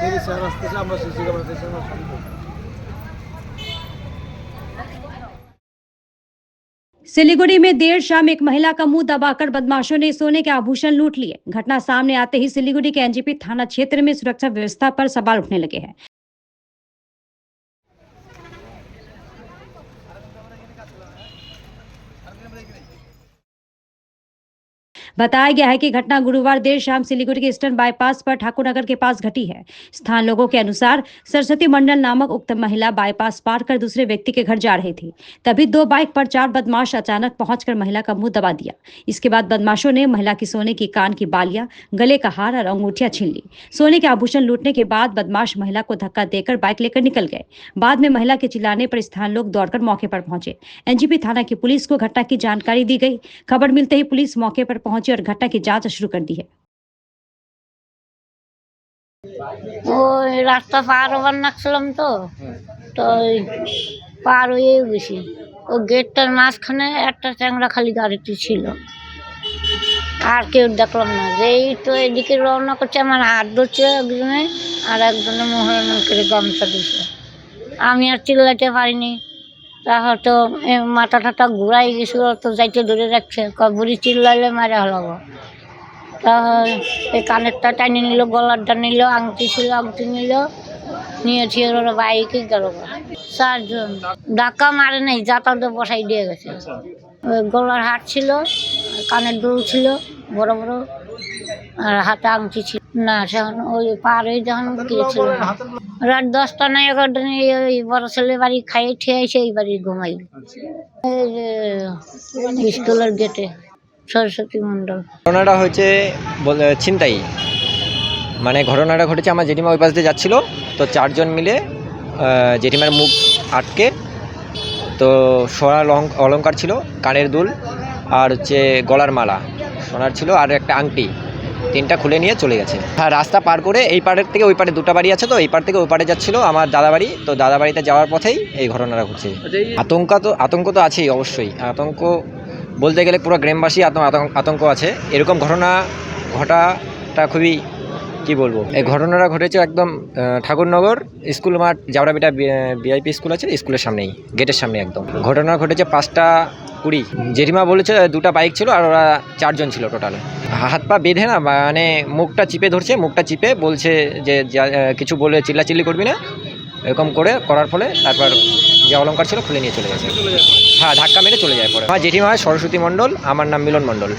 দেখি স্যার আসতেছে, আমরা সিসি ক্যামেরা দেখে আমরা শুনবো। सिलीगुड़ी में देर शाम एक महिला का मुंह दबाकर बदमाशों ने सोने के आभूषण लूट लिए। घटना सामने आते ही सिलीगुड़ी के एनजीपी थाना क्षेत्र में सुरक्षा व्यवस्था पर सवाल उठने लगे हैं। बताया गया है कि घटना गुरुवार देर शाम सिलीगुड़ी के ईस्टर्न बाईपास पर ठाकुर नगर के पास घटी है। स्थान लोगों के अनुसार सरस्वती मंडल नामक उक्त महिला बाईपास पार कर दूसरे व्यक्ति के घर जा रही थी। तभी दो बाइक पर 4 बदमाश अचानक पहुंचकर महिला का मुंह दबा दिया। इसके बाद बदमाशों ने महिला की सोने की कान की बालियां, गले का हार और अंगूठियां छीन ली। सोने के आभूषण लूटने के बाद बदमाश महिला को धक्का देकर बाइक लेकर निकल गए। बाद में महिला के चिल्लाने पर स्थान लोग दौड़कर मौके पर पहुंचे। एनजीपी थाना की पुलिस को घटना की जानकारी दी गई। खबर मिलते ही पुलिस मौके पर पहुंची और घटना की जांच शुरू कर दी है। ওই রাস্তা পার হবার নাকছিলাম তো তো ওই পার হয়ে গেছি। ও গেটটার মাঝখানে একটা চ্যাংড়া খালি গাড়িটি ছিল, আর কেউ দেখলাম না। যেই তো এদিকে রওনা করছে, আমার হাত ধরছে একজনে, আর একজনে মোহরমান করে গামছা দিছে। আমি আর চিল্লাইতে পারিনি। তা হয়তো মাথা টাথা ঘুরাই গেছিল, তো যাইতে ধরে রাখছে, বুড়ি চিল্লাইলে মারা হলাবো। তা এই কানেরটা টানি নিল, গলারটা নিল, আংটি ছিল আংটি নিল, নিয়েছি। ওরা বাইকে গেল 4 জন। ধাক্কা মারে নাই, যাতায়াতে বসাই দিয়ে গেছে। ওই গলার হাট ছিল, কানের দুল ছিল বড় বড়, আর হাতে আংটি ছিল না। সেখন ওই পার হয়ে যখন গিয়েছিল রাত 10টা না 11টা নেই, ওই বড় ছেলে বাড়ি খাইয়ে খেয়ে এসে এই বাড়ি ঘুমাই। এই যে স্কুলের গেটে সরস্বতী মণ্ডল। ঘটনাটা হয়েছে ছিনতাই, মানে ঘটনাটা ঘটেছে আমার জেঠিমা ওই পাশ দিয়ে যাচ্ছিলো, তো 4 জন মিলে জেঠিমার মুখ আটকে, তো সোনার অলংকার ছিল, কানের দুল আর হচ্ছে গলার মালা সোনার ছিল, আর একটা আংটি, 3টা খুলে নিয়ে চলে গেছে। হ্যাঁ, রাস্তা পার করে এই পাড়ের থেকে ওই পাড়ে 2টা বাড়ি আছে, তো এই পাড় থেকে ওই পাড়ে যাচ্ছিলো আমার দাদা বাড়ি। তো দাদা বাড়িতে যাওয়ার পথেই এই ঘটনাটা ঘটছে। আতঙ্ক তো আছেই, অবশ্যই আতঙ্ক বলতে গেলে পুরো গ্রামবাসী আতঙ্ক আছে। এরকম ঘটনা ঘটাটা খুবই কি বলবো। এই ঘটনাটা ঘটেছে একদম ঠাকুরনগর স্কুল মাঠ, জাউরাবিটা ভিআইপি স্কুল আছে, স্কুলের সামনেই, গেটের সামনে একদম। ঘটনা ঘটেছে 5টা 20। জেঠিমা বলেছে 2টা বাইক ছিল, আর ওরা 4 জন ছিল টোটাল। হাত পা বেঁধে না, মানে মুখটা চিপে ধরছে, মুখটা চিপে বলছে যে কিছু বলে চিল্লাচিল্লি করবি না, এরকম করার ফলে তারপর যে অলংকার ছিল খুলে নিয়ে চলে গেছে। হ্যাঁ, ধাক্কা মেরে চলে যায় পরে। আমার জেঠিমা হয় সরস্বতী মণ্ডল, আমার নাম মিলন মণ্ডল।